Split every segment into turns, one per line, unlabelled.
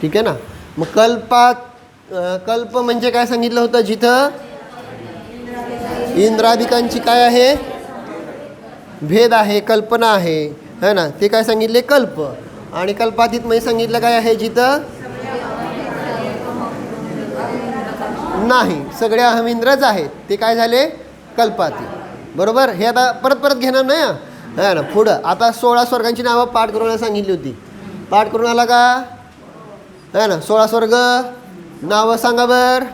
ठीक आहे ना. मग कल्प म्हणजे काय सांगितलं होतं, जिथं इंद्रादिकांची काय आहे, भेद आहे, कल्पना आहे, है ना, ते काय सांगितले कल्प. आणि कल्पातीत मध्ये सांगितलं काय आहे, जिथं नाही, सगळे अहमिंद्रच आहेत, ते काय झाले कल्पातीत. बरोबर. हे आता परत परत घेणार नाही है ना. पुढं आता 16 स्वर्गांची नावं पाठ करून सांगितली होती. पाठ करून आला का, है ना. 16 स्वर्ग नावं सांगा बर.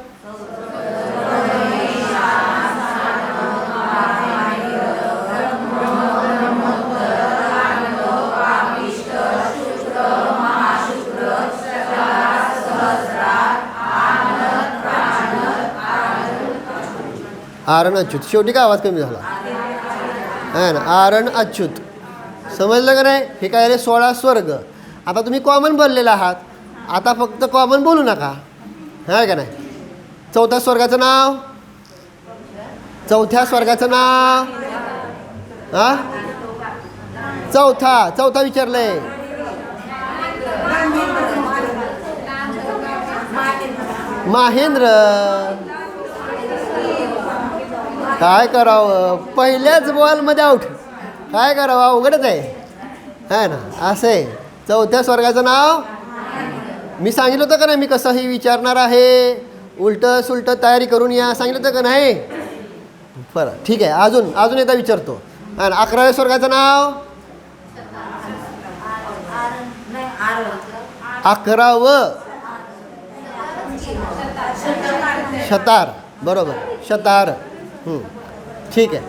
आरण अच्युत. शेवटी काय आवाज कमी झाला है ना. आरण अच्युत. समजलं का नाही. हे काय रे 16 स्वर्ग. आता तुम्ही कॉमन बोललेला आहात, आता फक्त कॉमन बोलू नका, है का नाही. चौथ्या स्वर्गाचं नाव, चौथ्या स्वर्गाचं नाव, हा चौथा विचारलंय. माहेंद्र. काय करावं, पहिल्याच बॉलमध्ये आउट. काय करावं, अवघडच आहे ना. असं आहे. चौथ्या स्वर्गाचं नाव मी सांगितलं होतं का नाही, मी कसंही विचारणार आहे, उलटं सुलटं तयारी करून या, सांगितलं होतं का नाही. बरं ठीक आहे. अजून एकदा विचारतो. 11व्या स्वर्गाचं नाव, 11वं शतार. बरोबर, शतार. ठीक आहे.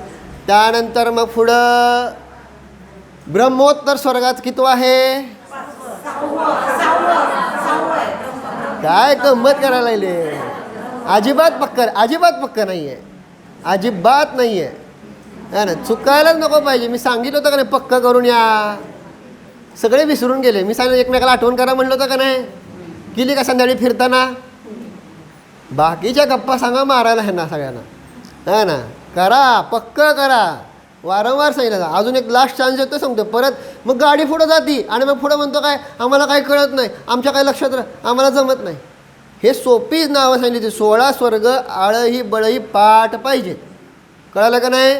त्यानंतर मग पुढं ब्रह्मोत्तर स्वर्गात किती आहे. काय गंमत करायला लागले. अजिबात पक्क नाही आहे, अजिबात नाही आहे ना. चुकायलाच नको पाहिजे. मी सांगितलं होतं का नाही, पक्क करून या. सगळे विसरून गेले. मी सांगितलं एकमेकाला आठवण करा म्हणलं होतं का नाही, केली का संध्याकाळी फिरताना. बाकीच्या गप्पा सांगा मारायला ह्यांना सगळ्यांना, है ना. करा, पक्क करा. वारंवार सांगितलं. अजून एक लास्ट चान्स येतो, सांगतो परत. मग गाडी पुढं जाती आणि मग पुढं म्हणतो काय, आम्हाला काय कळत नाही, आमच्या काय लक्षात आम्हाला जमत नाही. हे सोपीच नावं सांगितली. 16 स्वर्ग आळही बळही पाठ पाहिजेत. कळालं का नाही.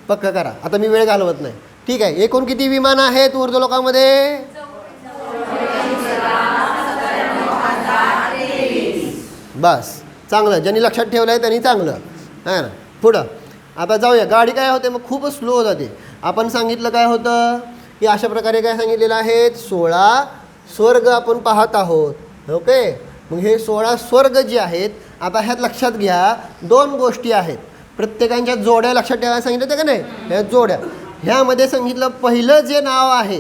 पक्क करा. आता मी वेळ घालवत नाही. ठीक आहे. एकूण किती विमान आहेत ऊर्ध्वलोकामध्ये. बस, चांगलं. ज्यांनी लक्षात ठेवलं आहे त्यांनी चांगलं, है ना. पुढं आता जाऊया. गाडी काय होते मग, खूपच स्लो हो जाते. आपण सांगितलं काय होतं की अशा प्रकारे काय सांगितलेलं आहे, 16 स्वर्ग आपण पाहत आहोत. ओके. मग हे 16 स्वर्ग जे आहेत, आता ह्यात लक्षात घ्या 2 गोष्टी आहेत. प्रत्येकांच्या जोड्या लक्षात ठेवायला सांगितलं होतं का नाही. ह्या जोड्या, ह्यामध्ये सांगितलं पहिलं जे नाव आहे,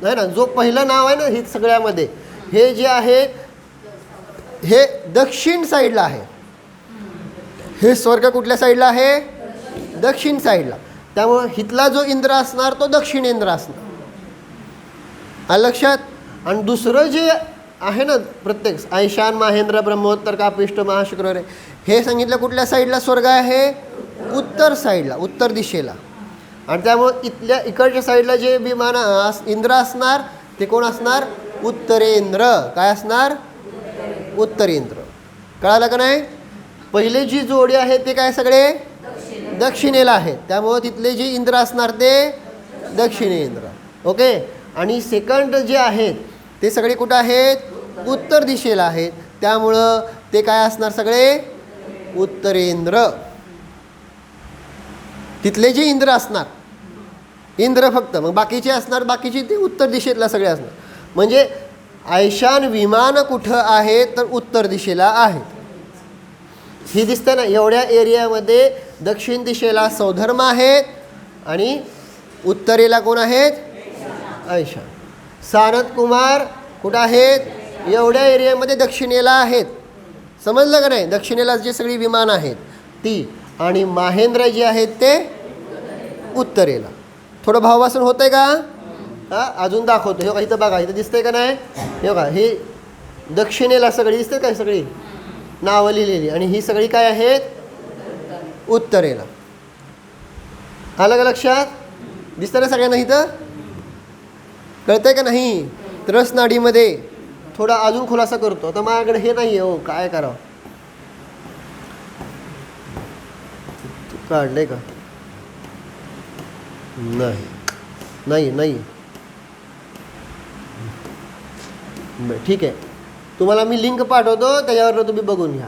है ना, जो पहिलं नाव आहे ना, हे सगळ्यामध्ये हे जे आहे हे दक्षिण साईडला आहे. हे स्वर्ग कुठल्या साईडला आहे, दक्षिण साईडला. त्यामुळं हितला जो इंद्र असणार तो दक्षिण इंद्र असणार, आलं लक्षात. आणि दुसरं जे आहे ना, प्रत्येक ऐशान माहेंद्र ब्रह्मोत्तर कापिष्ट महाशुक्र रे, हे सांगितलं कुठल्या साईडला स्वर्ग आहे, उत्तर साईडला, उत्तर दिशेला. आणि त्यामुळं इकडच्या साईडला जे विमान इंद्र असणार ते कोण असणार, उत्तरेंद्र. काय असणार, उत्तरेंद्र. कळालं का नाही. पहिले जी जोडी आहे ते काय सगळे दक्षिणेला आहेत, त्यामुळं तिथले जे इंद्र असणार ते दक्षिणेंद्र. ओके. आणि सेकंड जे आहेत ते सगळे कुठं आहेत, उत्तर दिशेला आहेत, त्यामुळं ते काय असणार सगळे उत्तरेंद्र. तिथले जे इंद्र असणार, इंद्र फक्त, मग बाकीचे असणार, बाकीचे ते उत्तर दिशेतला सगळे असणार. म्हणजे ऐशान विमान कुठं आहे तर उत्तर दिशेला आहे. ही दिसतं ना, एवढ्या एरियामध्ये दक्षिण दिशेला सौधर्म आहेत आणि उत्तरेला कोण आहेत, ऐशान. सानत कुमार कुठं आहेत, एवढ्या एरियामध्ये दक्षिणेला आहेत. समजलं का नाही. दक्षिणेला जी सगळी विमान आहेत ती, आणि माहेंद्र जे आहेत ते उत्तरेला. थोडं भाववासन होतं आहे का. हां, अजून दाखवतो. हे का इथं बघा, इथं दिसतंय का नाही. हे बघा, हे दक्षिणेला सगळी दिसते काय, सगळी नावं लिहिलेली, आणि ही सगळी काय आहेत उत्तरेला. आलं का लक्षात. दिसतं ना सगळ्यांना. इथं कळतंय का नाही. रसनाडीमध्ये थोडा अजून खुलासा करतो. आता माझ्याकडे हे नाही आहे हो, काय करावं. काढलंय का? नाही नाही नाही. बरं ठीक आहे, तुम्हाला मी लिंक पाठवतो, त्याच्यावर तुम्ही बघून घ्या.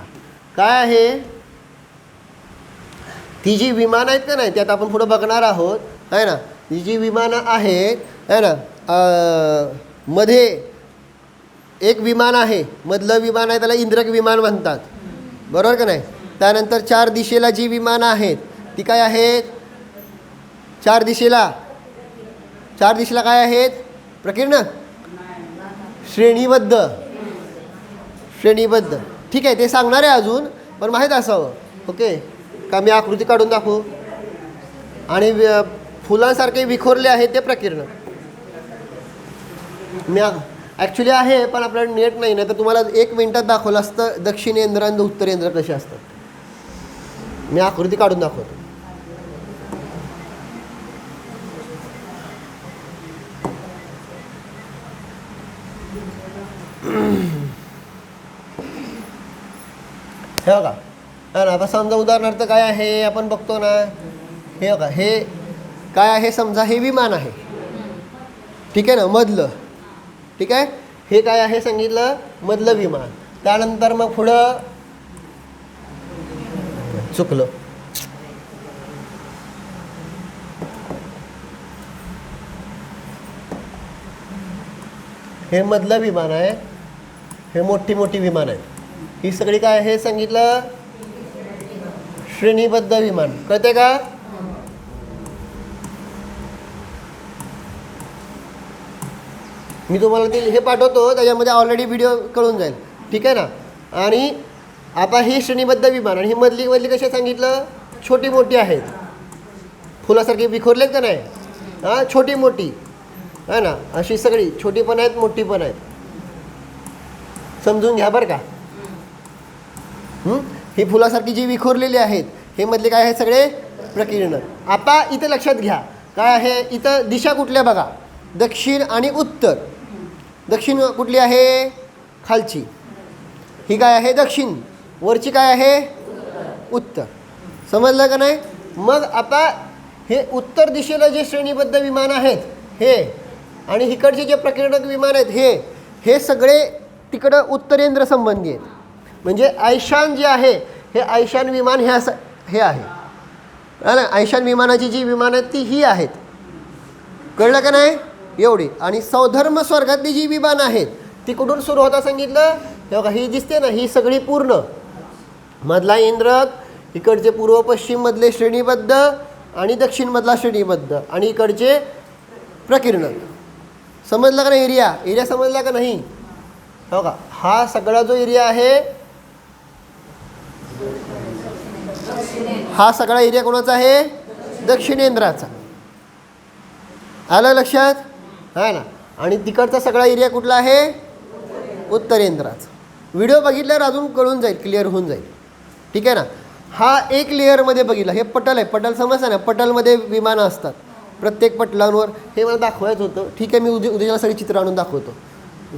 काय आहे ती जी विमानं आहेत का नाही, त्यात आपण पुढं बघणार आहोत आहे ना. ही जी विमानं आहेत आहे ना, मध्ये एक विमान आहे, मधलं विमान आहे, त्याला इंद्रक विमान म्हणतात, बरोबर का नाही. त्यानंतर 4 दिशेला जी विमानं आहेत ती काय आहेत? 4 दिशेला काय आहेत? प्रकीर्ण श्रेणीबद्ध. ठीक आहे, ते सांगणार आहे अजून, पण माहीत असावं. ओके, का मी आकृती काढून दाखवू? आणि फुलांसारखे विखुरले आहेत ते प्रकीर्ण. मी ॲक्च्युली आहे, पण आपल्याला नेट नाही, तर तुम्हाला 1 मिनिटात दाखवलं असतं दक्षिणेंद्र आणि उत्तरेंद्र कसे असतात. मी आकृती काढून दाखवतो. हे बघा, हा ना. आता समजा उदाहरणार्थ काय आहे आपण बघतो ना, हे बघा, हे काय आहे समजा, हे विमान आहे, ठीक आहे ना, मधलं. ठीक आहे, हे काय आहे सांगितलं, मधलं विमान. त्यानंतर मग पुढं चुकलं, हे मधलं विमान आहे, हे मोठी मोठी विमान आहेत. ही सगळी काय आहे सांगितलं, श्रेणीबद्ध विमान. कळते का? मी तुम्हाला ते हे पाठवतो, त्याच्यामध्ये ऑलरेडी व्हिडिओ कळून जाईल. ठीक आहे ना. आणि आता ही श्रेणीबद्ध विमान, आणि ही मधली कशी सांगितलं, छोटी मोठी आहेत, फुलासारखी विखुरलेत का नाही, हां, छोटी मोठी आहे ना, अशी सगळी छोटी पण आहेत, मोठी पण आहेत. समजून घ्या बरं का. ही फुलासारखी जी विखुरलेली आहेत, हे मधले काय आहेत, सगळे प्रकीर्ण. आता इथं लक्षात घ्या, काय आहे इथं, दिशा कुठल्या बघा, दक्षिण आणि उत्तर. दक्षिण कुठली आहे, खालची, ही काय आहे दक्षिण, वरची काय आहे उत्तर. समजलं का नाही. मग आता हे उत्तर दिशेला जे श्रेणीबद्ध विमान आहेत हे, आणि इकडचे जे प्रकीर्णक विमान आहेत हे सगळे तिकडं उत्तरेंद्र संबंधी आहेत. म्हणजे ऐशान जे आहे, हे ऐशान विमान हे आहे ना. ऐशान विमानाची जी विमानं आहेत ती ही आहेत. कळलं का नाही, एवढी. आणि सौधर्म स्वर्गातली जी विमानं आहेत ती कुठून सुरू होता सांगितलं, हे बघा, ही दिसते ना, ही सगळी पूर्ण मधला इंद्रक, इकडचे पूर्व पश्चिम मधले श्रेणीबद्ध, आणि दक्षिण मधला श्रेणीबद्ध, आणि इकडचे प्रकीर्णक. समजला का नाही, एरिया समजला का नाही. हो का, हा सगळा जो एरिया आहे, हा सगळा एरिया कोणाचा आहे, दक्षिणेंद्राचा. आलं लक्षात, हा ना. आणि तिकडचा सगळा एरिया कुठला आहे, उत्तरेंद्राचा. व्हिडिओ बघितल्यावर अजून कळून जाईल, क्लिअर होऊन जाईल. ठीक आहे ना. हा एक लेअरमध्ये बघितला, हे पटल आहे, पटल समजतं ना, पटलमध्ये विमानं असतात प्रत्येक पटलांवर. हे मला दाखवायचं होतं. ठीक आहे, मी उद्याला सगळी चित्र आणून दाखवतो,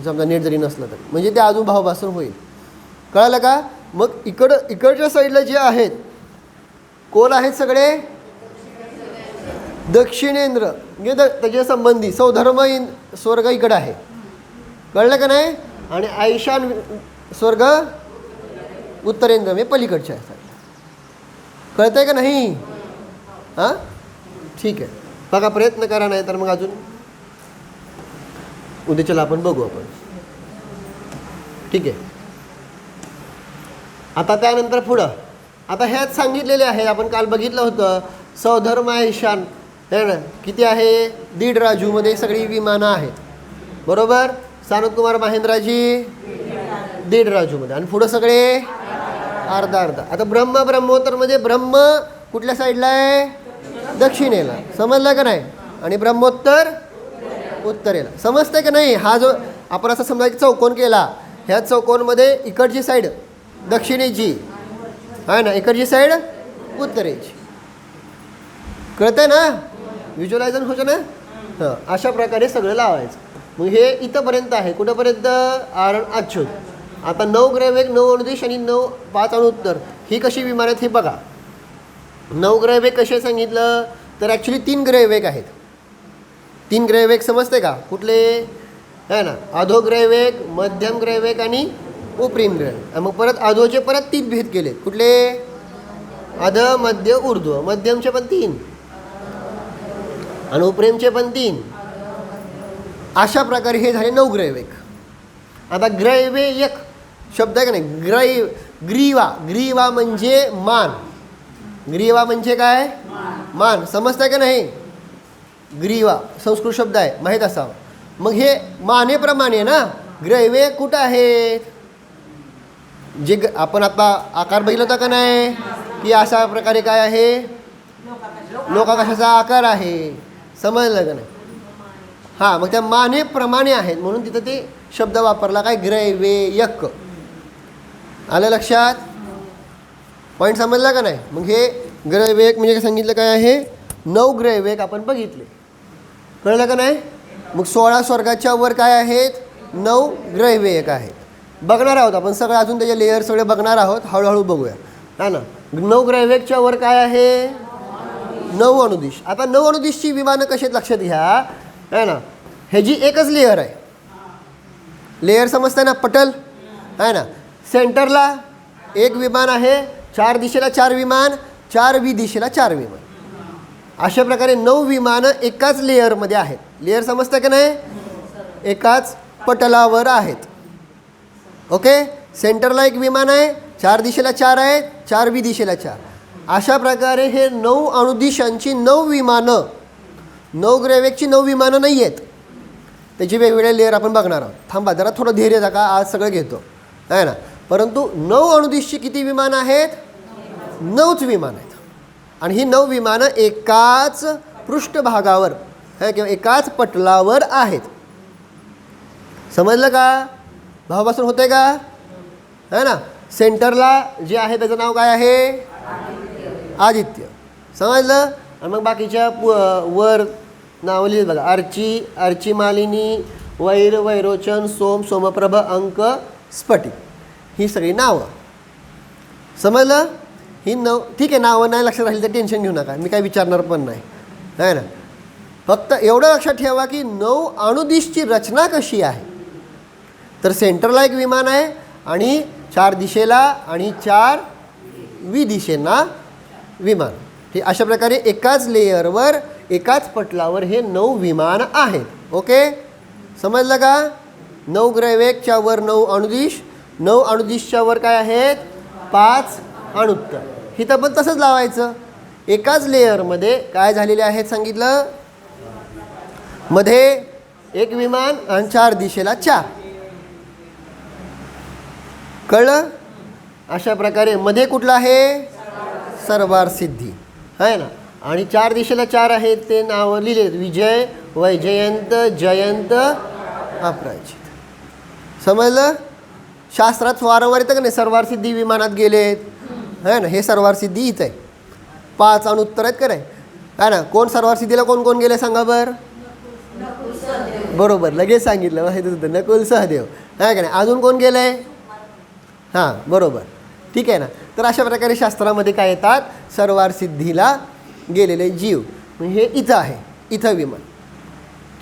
समजा नेट जरी नसलं तरी, म्हणजे ते अजून भावभासून होईल. कळालं का. मग इकडच्या साईडला जे आहेत कोण आहेत, सगळे दक्षिणेंद्र, म्हणजे त्याच्या संबंधी सौधर्म स्वर्ग इकडं आहे. कळलं का नाही. आणि ऐशान स्वर्ग उत्तरेंद्र म्हणजे पलीकडच्या आहे. कळतं आहे का नाही. हां, ठीक आहे, बघा, प्रयत्न करा, नाही तर मग अजून उद्याच्याला आपण बघू आपण. ठीक आहे. आता त्यानंतर पुढं, आता ह्यात सांगितलेले आहे, आपण काल बघितलं होतं, सौधर्म ऐशान है ना, किती आहे, 1.5 राजूमध्ये सगळी विमानं आहेत, बरोबर. सानत कुमार महेंद्राजी 1.5 राजूमध्ये, आणि पुढं सगळे अर्धा. आता ब्रह्मोत्तर म्हणजे ब्रह्म कुठल्या साईडला आहे, दक्षिणेला. समजलं का नाही. आणि ब्रह्मोत्तर उत्तरेला. समजतंय का नाही. हा जो आपण असा समजा एक चौकोन केला, ह्या चौकोनमध्ये इकडची साईड दक्षिणेची आहे ना, इकडची साईड उत्तरेची. कळतंय ना, व्हिज्युअलायझन होतं ना. हां, अशा प्रकारे सगळं लावायचं. मग हे इथंपर्यंत आहे. कुठंपर्यंत? आरण अच्युत. आता 9 ग्रहवेग 9 अणुदेश आणि 5 अणुत्तर ही कशी विमान आहेत हे बघा. 9 ग्रहवेग कसे सांगितलं तर ॲक्च्युली 3 ग्रहवेग आहेत. 3 ग्रहवेग समजते का कुठले आहे ना? अधोग्रहवेग, मध्यम ग्रहवेग आणि उपरिम ग्रहवेग. मग परत अधोचे परत 3 भेद केले. कुठले? अध, मध्य, ऊर्ध्व. मध्यमचे पण 3 आणि उपरिमचे पण 3. अशा प्रकारे हे झाले 9 ग्रहवेग. आता ग्रहवेग शब्द आहे का नाही? ग्रीवा. ग्रीवा म्हणजे मान. ग्रीवा म्हणजे काय? मान. समजतंय का नाही? ग्रीवा संस्कृत शब्द आहे, माहीत असावं. मग हे मानेप्रमाणे ना ग्रहवेग कुठं आहेत? जे आपण आता आकार बघितला होता का नाही की अशा प्रकारे काय आहे? लोकाकाशाचा आकार आहे. समजलं का नाही? हां, मग त्या मानेप्रमाणे आहेत म्हणून तिथं ते शब्द वापरला. काय? ग्रहवेयक. आलं लक्षात? पॉईंट समजला का नाही? मग हे ग्रहवेग म्हणजे काय सांगितलं? काय आहे? 9 ग्रहवेग आपण बघितले. कळलं का नाही? मग 16 स्वर्गाच्या वर काय आहेत? 9 ग्रहवेग आहेत. बघणार आहोत आपण सगळं, अजून त्याचे लेयर सगळे बघणार आहोत. हळूहळू बघूया है ना. 9 ग्रहवेगच्या वर काय आहे? 9 अणुदिश. आता 9 अणुदिशची विमानं कशी आहेत लक्षात घ्या है ना. ह्याची एकच लेअर आहे. लेअर समजतं ना? पटल आहे ना. सेंटरला एक विमान आहे, 4 दिशेला 4 विमान, 4 दिशेला 4 विमान. अशा प्रकारे 9 विमानं एकाच लेअरमध्ये आहेत. लेअर समजतं का नाही? एकाच पटलावर आहेत. ओके. सेंटरला एक विमान आहे, 4 दिशेला 4 आहेत, 4 दिशेला 4. अशा प्रकारे हे 9 अणुदिशांची 9 विमानं, 9 ग्रहवेगची 9 विमानं नाही आहेत. त्याची वेगवेगळे लेअर आपण बघणार आहोत. थांबा जरा थोडं धैर्य दाखवा, आज सगळं घेतो आहे ना. परंतु 9 अणुदिशची किती विमानं आहेत? 9च विमानं आहेत. आणि ही 9 विमानं एकाच पृष्ठभागावर है किंवा एकाच पटलावर आहेत. समजलं का? भावापासून होते का है ना. सेंटरला जे आहे त्याचं नाव काय आहे? आदित्य. समजलं? आणि मग बाकीच्या वर नावं लिहिली बघा. अर्ची, मालिनी, वैरोचन, सोमप्रभ, अंक, स्फटिक. ही सगळी नावं. समजलं? ही ठीक आहे. नावं नाही लक्षात राहिली तर टेन्शन घेऊ नका, मी काय विचारणार पण नाही आहे ना. फक्त एवढं लक्षात ठेवा की 9 अणुदिशची रचना कशी आहे. तर सेंटरला एक विमान आहे आणि 4 दिशेला आणि 4 दिशेंना विमान. हे अशा प्रकारे एकाच लेअरवर एकाच पटलावर हे 9 विमान आहेत. ओके. समजलं का? 9 ग्रहवेगच्या वर 9 अणुदिश, 9 अणुदिशच्या वर काय आहेत? 5 अणुत्तर. इथं पण तसंच लावायचं. एकाच लेअरमध्ये काय झालेले आहेत सांगितलं? मध्ये एक विमान आणि 4 दिशेला 4. कळलं? अशा प्रकारे मध्ये कुठलं आहे? सर्वार सिद्धी आहे ना. आणि 4 दिशेला 4 आहेत ते नाव लिहिले. विजय, वैजयंत, जयंत, अपराजित. समजलं? शास्त्रात वारंवार येतं का नाही? सर्वार सिद्धी विमानात गेलेत है ना. हे सर्वार सिद्धी इथं आहे. 5 अणुत्तर आहेत का नाही है ना. कोण सर्वार सिद्धीला कोण कोण गेले सांगा बरं? बरोबर, लगेच सांगितलं माहिती होतं. नकुल, सहदेव आहे का नाही. अजून कोण गेलं आहे? हां बरोबर, ठीक आहे ना. तर अशा प्रकारे शास्त्रामध्ये काय येतात? सर्वार सिद्धीला गेलेले जीव. हे इथं आहे, इथं विमान.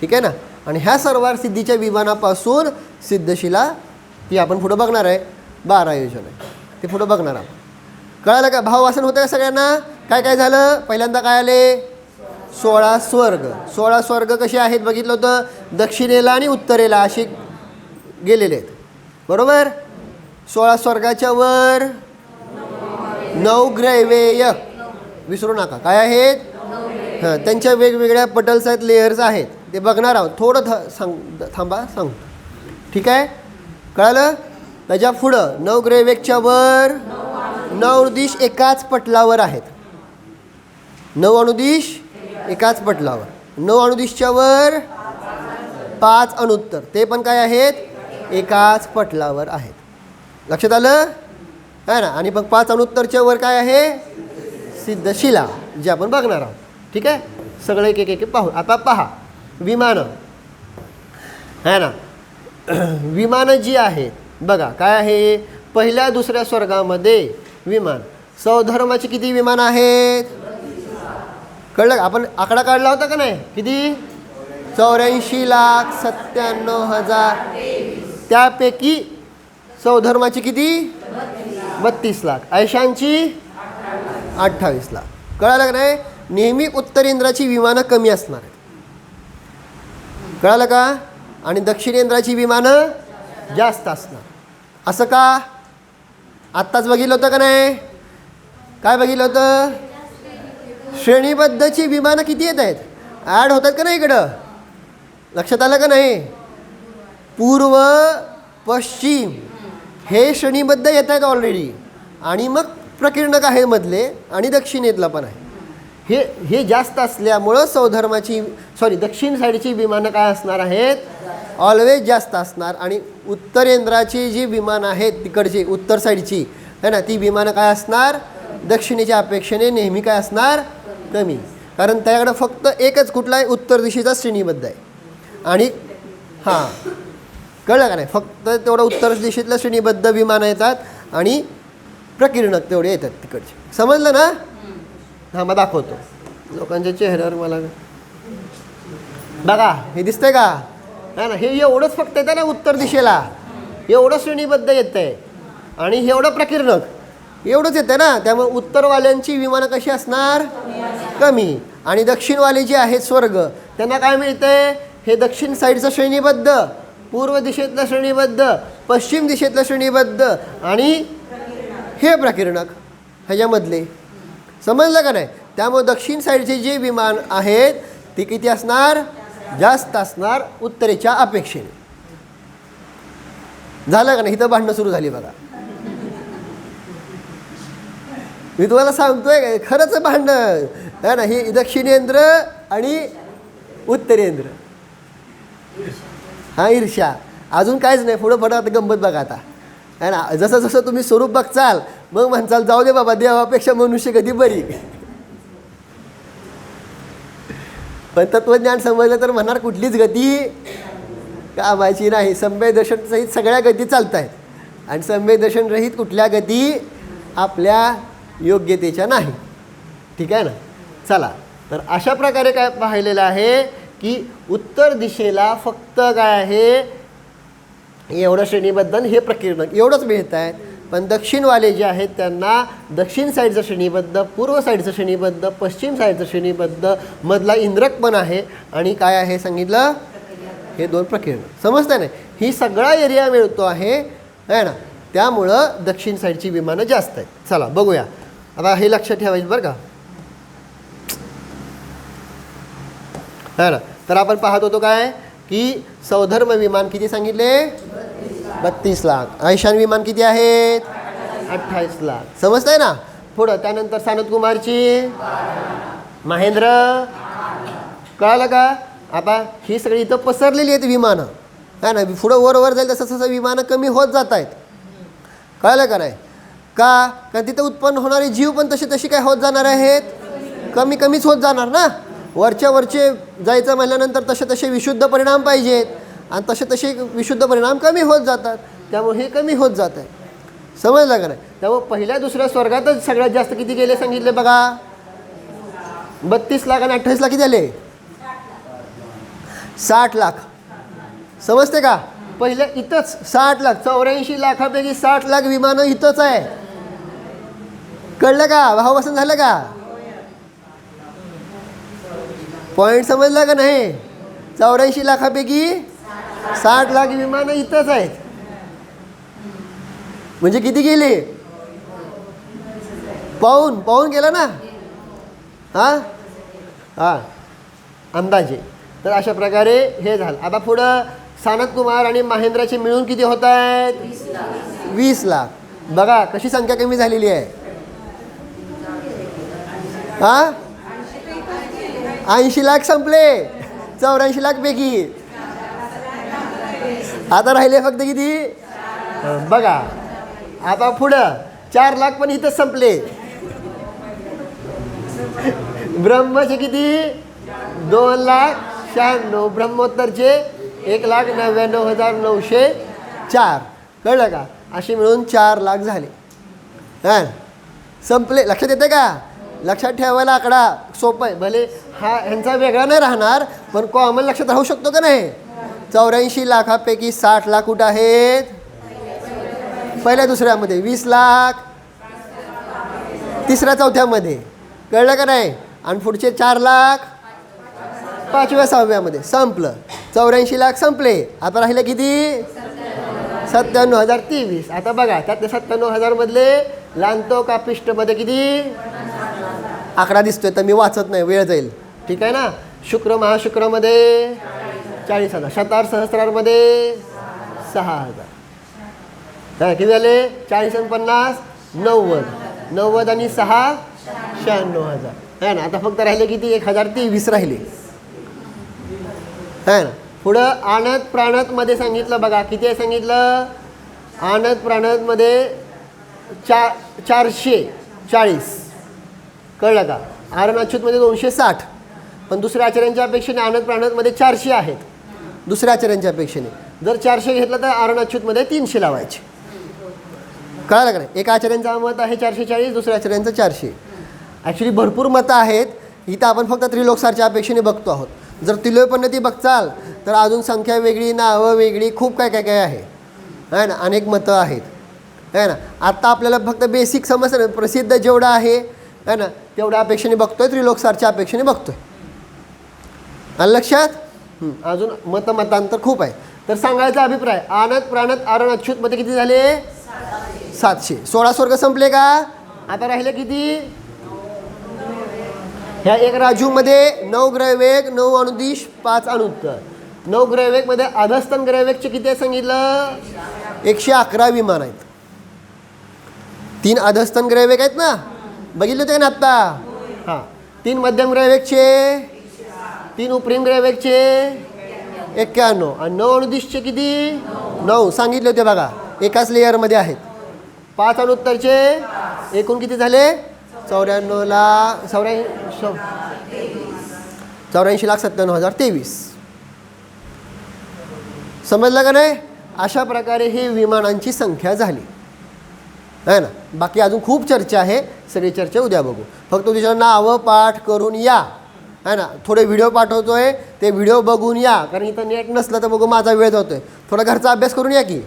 ठीक आहे ना. आणि ह्या सर्वार सिद्धीच्या विमानापासून सिद्धशिला ती आपण पुढं बघणार आहे. 12 योजना आहे ते पुढं बघणार आहोत. कळालं का? भाववासन होतं का सगळ्यांना? काय काय झालं? पहिल्यांदा काय आले? 16 स्वर्ग. 16 स्वर्ग कसे आहेत बघितलं होतं. दक्षिणेला आणि उत्तरेला असे गेलेले आहेत. बरोबर. 16 स्वर्गाच्या वर 9 ग्रहवेग. विसरू नका काय आहेत? हां, त्यांच्या वेगवेगळ्या पटल्स आहेत, लेयर्स आहेत, ते बघणार आहोत. थोडं थांबा सांग. ठीक आहे. कळालं? त्याच्या पुढं 9 ग्रहवेगच्या वर 9 अणुदिश एकाच पटलावर आहेत. 9 अणुदिश एकाच पटलावर. 9 अणुदिशच्या वर 5 अणुत्तर, ते पण काय आहेत? एकाच पटलावर आहेत. लक्षात आलं आहे ना. आणि मग 5 अणुत्तरच्या वर काय आहे? सिद्धशिला, जे आपण बघणार आहोत. ठीक आहे. सगळे एक एक पाहू. आता पहा विमानं. है ना. विमानं जी आहेत बघा काय आहे, पहिल्या दुसऱ्या स्वर्गामध्ये विमान. स्वधर्माची किती विमानं आहेत? कळलं का? आपण आकडा काढला होता का नाही? किती? 84,97,000. त्यापैकी स्वधर्माची किती? 32 लाख. ऐशांची 28 लाख. कळालं का नाही? नेहमी उत्तरेंद्राची विमानं कमी असणार आहेत. कळालं का? आणि दक्षिणेंद्राची विमानं जास्त असणार. असं का? आत्ताच बघितलं होतं का नाही? काय बघितलं होतं? श्रेणीबद्धची विमानं किती येत आहेत? ॲड होतात का नाही इकडं? लक्षात आलं का नाही? पूर्व पश्चिम हे श्रेणीबद्ध येत आहेत ऑलरेडी. आणि मग प्रकीर्णक आहे मधले आणि दक्षिणेतला पण आहे. हे जास्त असल्यामुळं दक्षिण साईडची विमानं काय असणार आहेत? ऑलवेज जास्त असणार. आणि उत्तरेंद्राची जी विमानं आहेत तिकडची उत्तर साईडची है ना, ती विमानं काय असणार? दक्षिणेच्या अपेक्षेने नेहमी काय असणार? कमी. कारण त्याकडं फक्त एकच कुठला आहे? उत्तर दिशेचा श्रेणीबद्ध आहे. आणि हां कळलं का नाही? फक्त तेवढं उत्तर दिशेतल्या श्रेणीबद्ध विमानं येतात आणि प्रकीर्णक तेवढे येतात तिकडचे. समजलं ना? हां मग दाखवतो लोकांच्या चेहऱ्यावर मला. बघा हे दिसतंय का? है ना, हे एवढंच फक्त येतं ना उत्तर दिशेला, एवढं श्रेणीबद्ध येतं आहे. आणि हे एवढं प्रकीर्णक एवढंच येतं ना. त्यामुळे उत्तरवाल्यांची विमानं कशी असणार? कमी. आणि दक्षिणवाले जे आहेत स्वर्ग त्यांना काय मिळतंय? हे दक्षिण साईडचं श्रेणीबद्ध, पूर्व दिशेतलं श्रेणीबद्ध, पश्चिम दिशेतलं श्रेणीबद्ध आणि हे प्रकीर्णक ह्याच्यामधले. समजलं का नाही? त्यामुळे दक्षिण साईडचे जे विमान आहेत ते किती असणार? जास्त असणार उत्तरेच्या अपेक्षेने. झालं का नाही? इथं भांडणं सुरू झाली बघा. मी तुम्हाला सांगतोय खरंच भांडणं आहे ना. ही दक्षिणेंद्र आणि उत्तरेंद्र. हा ईर्ष्या. अजून काहीच नाही. पुढं आता गंमत बघा आता है ना. जसं जसं तुम्ही स्वरूप बघचाल मग म्हणचाल जाऊ दे बाबा, देवापेक्षा मनुष्य कधी बरी. पण तत्वज्ञान समजलं तर म्हणणार कुठलीच गती कामाची नाही. सम्यक दर्शन सहित सगळ्या गती चालत आहेत आणि सम्यक दर्शन रहित कुठल्या गती आपल्या योग्यतेच्या नाही. ठीक आहे ना. चला तर अशा प्रकारे काय पाहिलेलं आहे की उत्तर दिशेला फक्त काय आहे? एवढं श्रेणीबद्ध हे प्रकीर्णक एवढंच मिळत आहेत. पण दक्षिणवाले जे आहेत त्यांना दक्षिण साईडचं श्रेणीबद्ध, पूर्व साईडचं श्रेणीबद्ध, पश्चिम साईडचं श्रेणीबद्ध, मधला इंद्रक पण आहे आणि काय आहे सांगितलं? हे 2 प्रकीर्णक. समजतं नाही? ही सगळा एरिया मिळतो आहे ना. त्यामुळं दक्षिण साईडची विमानं जास्त आहेत. चला बघूया आता. हे लक्षात ठेवायचं बरं का है ना. तर आपण पाहत होतो काय की स्वधर्म विमान किती सांगितले? 32 लाख. ऐशान विमान किती आहेत? 28 लाख. समजतंय ना? पुढं त्यानंतर सानत कुमारची महेंद्र. कळालं का? आता ही सगळी इथं पसरलेली आहेत विमानं है ना. पुढं वर जाईल तसं तसं विमानं कमी होत जात आहेत. कळालं का नाही? का? कारण तिथं उत्पन्न होणारे जीव पण तसे काय होत जाणार आहेत? कमीच होत जाणार ना. वरचे जायचं म्हटल्यानंतर तसे विशुद्ध परिणाम पाहिजेत आणि तसे विशुद्ध परिणाम कमी होत जातात. त्यामुळे हे कमी होत जात आहे. समजलं का नाही? त्यामुळे पहिल्या दुसऱ्या स्वर्गातच सगळ्यात जास्त किती गेले सांगितले बघा? 32 लाख आणि 28 लाख किती झाले? 60 लाख. समजते का? पहिल्या इथंच 60 लाख. 84 लाखापैकी 60 लाख विमानं इथंच आहे. कळलं का? भाववासन झालं का? पॉईंट समजला का नाही? 84 लाखापैकी 60 लाख विमानं इथंच आहेत. म्हणजे किती गेले? पाऊन गेला ना. हां अंदाजे. तर अशा प्रकारे हे झालं. आता पुढं सानत कुमार आणि महेंद्राचे मिळून किती होत आहेत? 20 लाख. बघा कशी संख्या कमी झालेली आहे. 80 लाख संपले 84 लाख पैकी. आता राहिले फक्त किती? बघा आता पुढं 4 लाख पण इथंच संपले. ब्रह्मचे किती? 2,96,000. ब्रह्मोत्तरचे 1,99,904 कळलं का? अशी मिळून 4 लाख झाले. हां संपले. लक्षात येते का? लक्षात ठेवायला आकडा सोपं आहे. भले हा ह्यांचा वेगळा नाही राहणार पण कॉमन लक्षात राहू शकतो का नाही? 84 लाखापैकी 60 लाख कुठं आहेत? पहिल्या दुसऱ्यामध्ये. 20 लाख तिसऱ्या चौथ्यामध्ये. कळलं का नाही? आणि पुढचे 4 लाख पाचव्या सहाव्यामध्ये. संपलं. 84 लाख संपले. आता राहिले किती? 97,023. आता बघा त्यातले 97,000 मधले लांबतो का पिष्टमध्ये किती आकडा दिसतोय तर मी वाचत नाही, वेळ जाईल. ठीक आहे ना? शुक्र महाशुक्रमध्ये 40,000. शतार सहस्रारमध्ये 6,000. काय किती झाले? 40 आणि 50 90. 90 आणि 6 96,000 आहे ना. आता फक्त राहिले किती? 1,023 राहिले आहे ना. पुढं आणत प्राणत मध्ये सांगितलं बघा. किती आहे सांगितलं? आणत प्राणत मध्ये 440. कळलं का? आरण अच्युतमध्ये 260. पण दुसऱ्या आचार्यांच्या अपेक्षेने आणत प्राणतमध्ये 400 आहेत दुसऱ्या आचार्यांच्या अपेक्षेने. जर 400 घेतलं तर आरण अच्युतमध्ये 300 लावायचे. कळलं का नाही? एका आचार्यांचा मत आहे 440, दुसऱ्या आचार्यांचं 400. ॲक्च्युली भरपूर मतं आहेत. इथं आपण फक्त त्रिलोकसारच्या अपेक्षेने बघतो आहोत. जर त्रिलोकपद्धती बघचाल तर अजून संख्या वेगळी, नावं वेगळी, खूप काय काय काय आहे ना. अनेक मतं आहेत आहे ना. आत्ता आपल्याला फक्त बेसिक समजतं. प्रसिद्ध जेवढं आहे ना तेवढ्या अपेक्षेने बघतोय, त्रिलोकसारच्या अपेक्षेने बघतोय. आणि लक्षात अजून मतांतर खूप आहे. तर सांगायचा अभिप्राय आणत प्राणत आरण अच्युतमध्ये किती झाले? 700. 16 स्वर्ग संपले का? आता राहिले किती? ह्या एक राजूमध्ये 9 ग्रहवेग, 9 अणुदिश, 5 अणुत्तर. 9 ग्रहवेगमध्ये अधस्तन ग्रहवेगचे किती आहे सांगितलं? 111 विमान आहेत. 3 अधस्तन ग्रहवेग आहेत ना, बघितले होते ना आत्ता? हां. 3 मध्यम ग्रहवेगचे, 3 उपरिम ग्रहवेगचे 91 आणि 9 अणुदिशचे किती? 9 सांगितले होते बघा. एकाच लेअरमध्ये आहेत. 5 अणुत्तरचे एकूण किती झाले? 84,97,023. समजलं का नाही? अशा प्रकारे ही विमानांची संख्या झाली आहे ना. बाकी अजून खूप चर्चा आहे. सगळी चर्चा उद्या बघू. फक्त तुझ्या नावं पाठ करून या आहे ना. थोडे व्हिडिओ पाठवतोय ते व्हिडिओ बघून या. कारण इथं नेट नसलं तर बघू माझा वेळ जातोय. थोडा घरचा अभ्यास करून या की.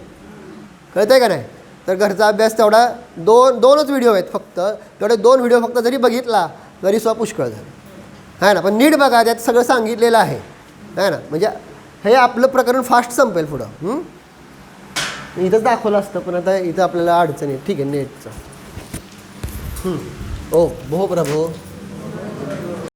कळतं आहे का नाही? तर घरचा अभ्यास तेवढा दोनच व्हिडिओ आहेत फक्त. तेवढे 2 व्हिडिओ फक्त जरी बघितला तरी पुष्कळ झालं आहे ना. पण नीट बघा त्यात सगळं सांगितलेलं आहे ना. म्हणजे हे आपलं प्रकरण फास्ट संपेल पुढं. इथंच दाखवलं असतं पण आता इथं आपल्याला अडचण आहे. ठीक आहे नेटचं. ओ भो प्रभो.